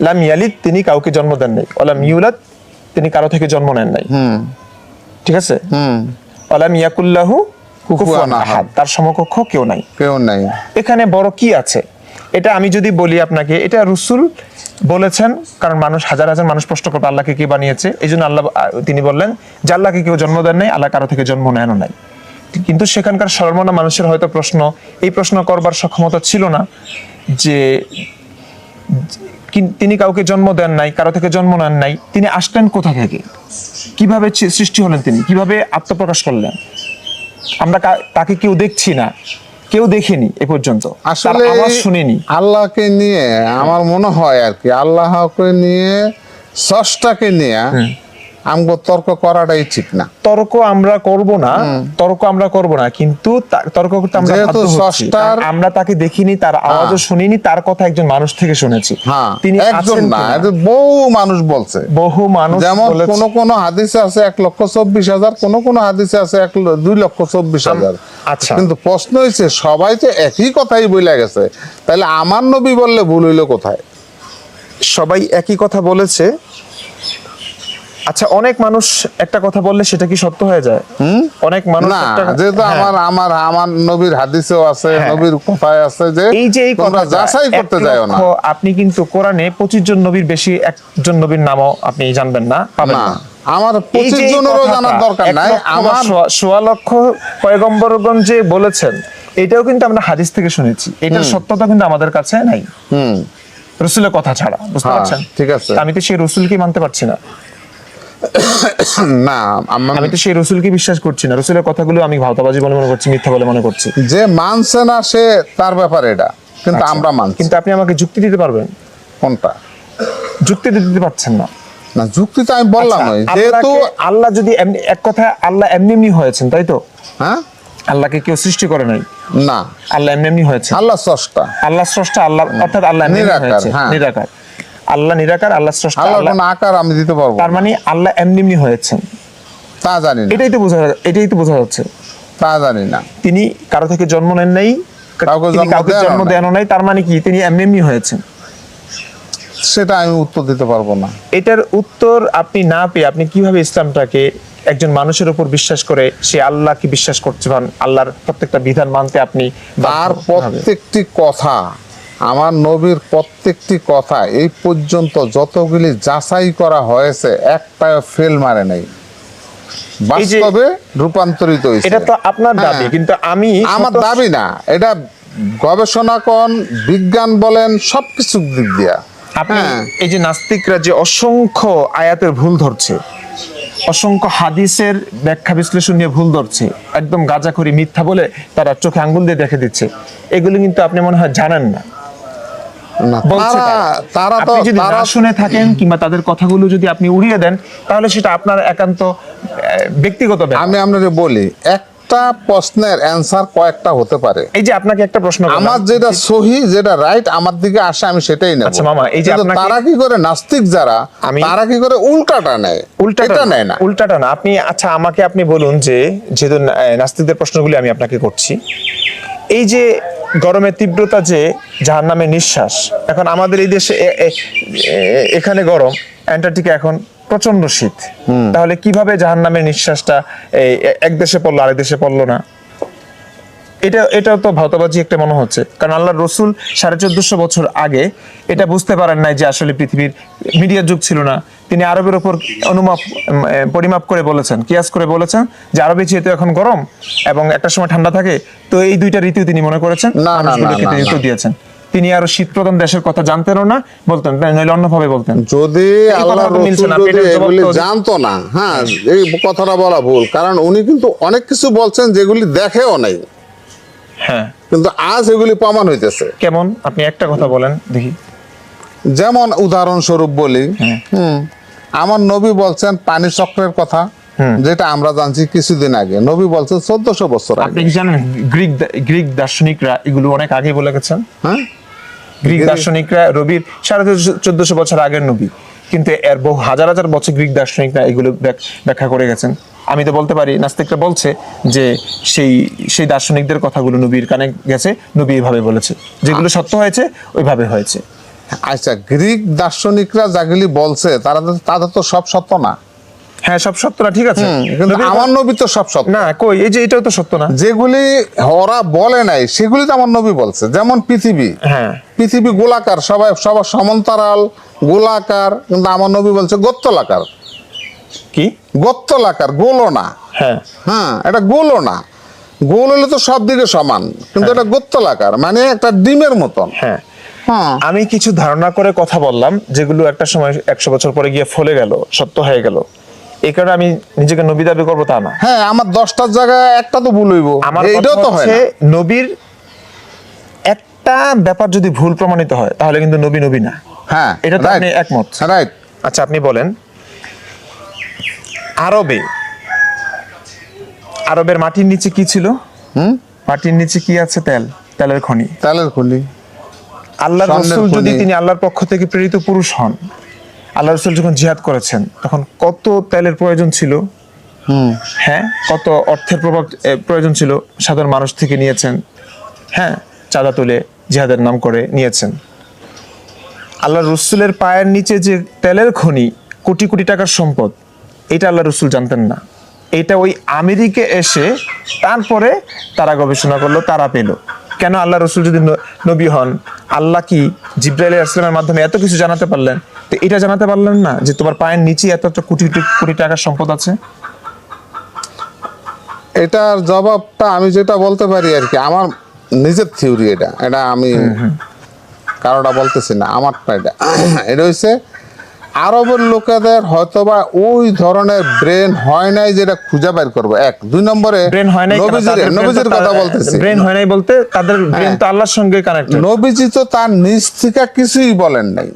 লাম ইয়ালিদ তিনি কাউকে জন্ম দেন নাই, ওয়া লাম ইউলাদ তিনি কারো থেকে জন্ম নেন নাই, ঠিক আছে? ওয়া লাম ইয়াকুল্লাহু কুফুয়ান আহাদ, তার সমকক্ষ কেউ নাই। কেউ নাই। এখানে বড় কি আছে? এটা আমি যদি বলি আপনাকে, এটা রাসূল বলেছেন, কারণ মানুষ, হাজার হাজার মানুষ প্রশ্ন করবে আল্লাহকে কে বানিয়েছে, এই জন্য আল্লাহ তিনি বললেন যে আল্লাহকে কেউ জন্ম দেন নাই, আল্লাহ কারো থেকে জন্ম নেনও নাই। কিন্তু সেখানকার সর্বনা মানুষের হয়তো এই প্রশ্ন করবার সক্ষমতা ছিল না যে তিনি কাউকে জন্ম দেন নাই, কারো থেকে জন্ম নেন নাই, তিনি আসলেন কোথা থেকে, কিভাবে সৃষ্টি হলেন, তিনি কিভাবে আত্মপ্রকাশ করলেন? আমরা তাকে কেউ দেখছি না, কেউ দেখেনি এ পর্যন্ত, তার আসলে আওয়াজ শুনিনি। আল্লাহকে নিয়ে আমার মনে হয় আর কি, আল্লাহকে নিয়ে, স্রষ্টাকে নিয়ে আমগো তর্ক করাটাই ঠিক না। তর্ক আমরা করব না, কিন্তু তর্ক করতে আমরা যেহেতু বাধ্য হচ্ছি, স্রষ্টার- কারণ আমরা তাকে দেখিনি, তার আওয়াজও শুনিনি, তার কথা একজন মানুষ থেকে শুনেছি। হ্যাঁ, তিনি একজন আছেন না, কিনা? এটা বহু মানুষ বলছে। বহু মানুষ যেমন বলেছে। কোন কোন হাদিসে আছে 1,24,000, কোন হাদিসে আছে 2,24,000। আচ্ছা। কিন্তু প্রশ্ন হয়েছে, সবাই তো একই কথাই বলে গেছে, তাহলে আমার নবী বললে ভুল হইলো কোথায়? সবাই একই কথা বলেছে। আচ্ছা, অনেক মানুষ একটা কথা বললে সেটা কি সত্য হয়ে যায়? অনেক মানুষ না, একটা- যেহেতু হ্যাঁ। আমার নবীর হাদিসেও আছে, হ্যাঁ। নবীর কথায় আছে যে এই তোমরা কথাটা, যাচাই করতে 1 যাও না। লক্ষ, আপনি কিন্তু কোরআনে 25 জন নবীর বেশি একজন নবীর নামও আপনি জানবেন না, পাবেন না, না। আমার এই 25 যে এই জনেরও কথাটা, জানার দরকার 1 নাই, লক্ষ বা আমার সোয়া লক্ষ পয়গম্বরগণ যে বলেছেন, এটাও কিন্তু আমরা হাদিস থেকে শুনেছি, এটার সত্যতা কিন্তু আমাদের কাছে নাই, রসুলের কথা ছাড়া, বুঝতে হ্যাঁ, পারছেন? ঠিক আছে। আমি তো সেই রসুলকে মানতে পারছি না, না, আমি তো সেই রসুলকে বিশ্বাস করছি না, রসুলের কথাগুলো আমি ভাওতাবাজি বলে মনে করছি, মিথ্যা বলে মনে করছি। যে মানছে না সে তার ব্যাপার এটা, কিন্তু আচ্ছা, আমরা মানছি। কিন্তু আপনি আমাকে যুক্তি দিতে পারবেন? কোনটা? যুক্তি দিতে পারছেন না। না, যুক্তি তো আমি বললাম, আচ্ছা, যেহেতু আল্লাহ যদি এক কথা, আল্লাহ এমনি এমনি হয়েছেন, তাই তো? হ্যাঁ, আল্লাহকে কেউ সৃষ্টি করে নাই, না, আল্লাহ এমনি এমনি হয়েছে। আল্লাহ স্রষ্টা, আল্লাহ স্রষ্টা, আল্লাহ অর্থাৎ আল্লাহ এমনি এমনি নিরাকার, হয়েছে, হ্যাঁ। নিরাকার। আল্লাহ নিরাকার, আল্লাহ স্রষ্টা, আল্লাহর আল্লাহ, কোনো আকার আমি দিতে পারবো তার না। মানে আল্লাহ এমনি এমনি হয়েছেন, তা জানি না, এটাই তো বোঝা যাচ্ছে। তা জানি না। তিনি কারো থেকে জন্ম নেন নাই, কাউকে তিনি কাউকে দেনও জন্ম নাই। দেনও নাই, তার মানে কি তিনি এমনি এমনি হয়েছেন? সেটা আমি উত্তর দিতে পারবো না। এটার উত্তর আপনি না পেয়ে আপনি কিভাবে ইসলামটাকে, একজন মানুষের উপর বিশ্বাস করে সে আল্লাহকে বিশ্বাস করতে পারেন, আল্লাহর প্রত্যেকটা বিধান মানতে আপনি তার বাধ্য হবেন? প্রত্যেকটি কথা, আমার নবীর প্রত্যেকটি কথা এই পর্যন্ত যতগুলি যাচাই করা হয়েছে, একটা ফেল মারে নাই, বাস্তবে রূপান্তরিত হয়েছে। এটা তো আপনার দাবি, হ্যাঁ। কিন্তু আমি আমার দাবি না, এটা গবেষণা কোন, বিজ্ঞান বলেন, সবকিছু দিক দিয়া। আপনি হ্যাঁ। এই যে নাস্তিকরা যে অসংখ্য আয়াতের ভুল ধরছে, অসংখ্য হাদিসের ব্যাখ্যা বিশ্লেষণ নিয়ে ভুল ধরছে, একদম গাঁজাখড়ি মিথ্যা বলে তারা চোখে আঙ্গুল দিয়ে দেখে দিচ্ছে, এগুলো কিন্তু আপনি মনে হয় জানেন না, না, বলছে তারা। তারা তো আপনি যদি তারা না শুনে থাকেন কিংবা তাদের কথাগুলো যদি আপনি উড়িয়ে দেন, তাহলে সেটা আপনার একান্ত ব্যক্তিগত ব্যাপার। আমি আপনাকে বলি, একটা প্রশ্নের অ্যান্সার কয়েকটা হতে পারে। এই যে আপনাকে একটা প্রশ্ন করলাম। আমার যেটা সহি, যেটা রাইট আমার দিকে আসে, আমি সেটাই নেব। আচ্ছা মামা, এই যে কিন্তু আপনাকে- তারা কি করে, নাস্তিক যারা, তারা কি করে উল্টাটা নেয়, এটা নেয় না। উল্টাটা না। আপনি আচ্ছা আমাকে আপনি বলুন যে যেহেতু নাস্তিকদের প্রশ্নগুলি আমি আপনাকে করছি, এই যে গরমের তীব্রতা, যে জাহান্নামের নিঃশ্বাস, এখন আমাদের এই দেশে এখানে গরম, অ্যান্টার্কটিকা এখন প্রচন্ড শীত, তাহলে কিভাবে জাহান্নামের নিঃশ্বাসটা এক দেশে পড়লো আরেক দেশে পড়লো না? এটাও তো ভাওতাবাজি একটা মনে হচ্ছে। কারণ আল্লাহর রসুল 1450 বছর আগে এটা বুঝতে পারেন নাই যে আসলে পৃথিবীর মিডিয়ার যুগ ছিল না। তিনি আরবের ওপর পরিমাপ করে বলেছেন, কিয়াস করে বলেছেন যে আরবে যেহেতু এখন গরম এবং একটা সময় ঠান্ডা থাকে, তো এই দুইটা ঋতু তিনি মনে করেছেন, না, না, মানুষগুলোকে না, তিনি না। উত্তর দিয়েছেন। তিনি আরো শীত প্রধান দেশের কথা জানতেনও না, বলতেন নইলে অন্যভাবে বলতেন। যদি আল্লাহ কথাটা মিলছে রসুল না, যদি পেটের জবাব এগুলি তো- জানতো না, হ্যাঁ, এই কথাটা বলা ভুল। কারণ উনি কিন্তু অনেক কিছু বলছেন যেগুলি দেখেও নাই, হ্যাঁ, কিন্তু আজ এগুলি প্রমাণ হইতেছে। কেমন? আপনি একটা কথা বলেন দেখি। যেমন উদাহরণস্বরূপ বলি, আমার নবী বলছেন পানি চক্রের কথা, যেটা আমরা জানছি কিছুদিন আগে। নবী বলছেন 1400 বছর আপনি আগে। কি জানেন গ্রিক দার্শনিকরা এগুলো অনেক আগে বলে গেছেন? হ্যাঁ, গ্রিক দার্শনিকরা রবির 1450 বছর আগের নবী, কিন্তু এর বহু হাজার হাজার বছর গ্রিক দার্শনিকরা এগুলো ব্যাখ্যা করে গেছেন। আমি তো বলতে পারি নাস্তিকরা বলছে যে সেই দার্শনিকদের কথাগুলো নবীর কানে গেছে, নবী এইভাবে বলেছে, যেগুলো সত্য হয়েছে ওইভাবে হয়েছে। আচ্ছা, গ্রিক দার্শনিকরা যেগুলি বলছে তাদের তো সব সত্য না। হ্যাঁ, সব সত্য না, ঠিক আছে, কিন্তু নবীর আমার নবী তো সব সত্য। না, কই এই যে এটাও তো সত্য না। যেগুলি ওরা বলে নাই সেগুলি তো আমার নবী বলছে। যেমন পৃথিবী, হ্যাঁ, পৃথিবী গোলাকার, সবার সমান্তরাল গোলাকার, কিন্তু আমার নবী বলছে গোত্তলাকার। কি গোত্তলাকার, গোলও না। হ্যাঁ, হ্যাঁ, এটা গোলও না। গোল হলে তো সব দিকে সমান, কিন্তু এটা গোত্তলাকার, মানে একটা ডিমের মতন। হ্যাঁ। হ্যাঁ, আমি কিছু ধারণা করে কথা বললাম, যেগুলো একটা সময় 100 বছর পরে গিয়ে ফলে গেল, সত্য হয়ে গেল। এই কারণে আমি নিজেকে নবী দাবি করবো তা না। হ্যাঁ, আমার 10টার জায়গায় একটা তো ভুল হইব, আমার এইটাও কথা তো হয় হচ্ছে না। নবীর একটা ব্যাপার যদি ভুল প্রমাণিত হয় তাহলে কিন্তু নবী নবী না। হ্যাঁ, এটা তো আপনি একমত? রাইট। আচ্ছা, আপনি বলেন আরবের মাটির নিচে কি ছিল? মাটির নিচে কি আছে? তেলের খনি। তেলের খনি। আল্লাহর স্বর্ণের রাসূল যদি খনি। তিনি আল্লাহর পক্ষ থেকে প্রেরিত পুরুষ হন, আল্লাহ রাসূল যখন জিহাদ করেছেন তখন কত তেলের প্রয়োজন ছিল, হ্যাঁ, কত অর্থের প্রয়োজন ছিল, সাধারণ মানুষ থেকে নিয়েছেন, হ্যাঁ, চাঁদা তুলে জিহাদের নাম করে নিয়েছেন। আল্লাহ রসুলের পায়ের নিচে যে তেলের খনি, কোটি কোটি টাকার সম্পদ, এটা আল্লাহ রসুল জানতেন না। এটা ওই আমেরিকা এসে তারপরে তারা গবেষণা করলো, তারা পেল। কেন? আল্লাহ রসুল যদি নবী হন, আল্লাহ কি জিব্রাইল আলাইহিস সালামের মাধ্যমে এত কিছু জানাতে পারলেন, তো এটা জানাতে পারলেন না যে তোমার পায়ের নিচে এত কোটি কোটি টাকার সম্পদ আছে? এটার জবাবটা আমি যেটা বলতে পারি আর কি, আমার নিজের থিওরি। এটা আমি কারোটা বলতেছি না, আমারটা এটা হচ্ছে আরবের লোকেদের হয়তোবা ওই ধরনের ব্রেন হয় নাই যেটা খুঁজে বের করবো। 1 2 নম্বরে ব্রেন হয় নাই, নবীজির কথা বলতেছি। ব্রেন হয় নাই বলতে তাদের ব্রেন তো আল্লাহর সঙ্গে কানেক্টেড। নবীজি তো তার নিজ থেকে কিছুই বলেন নাই।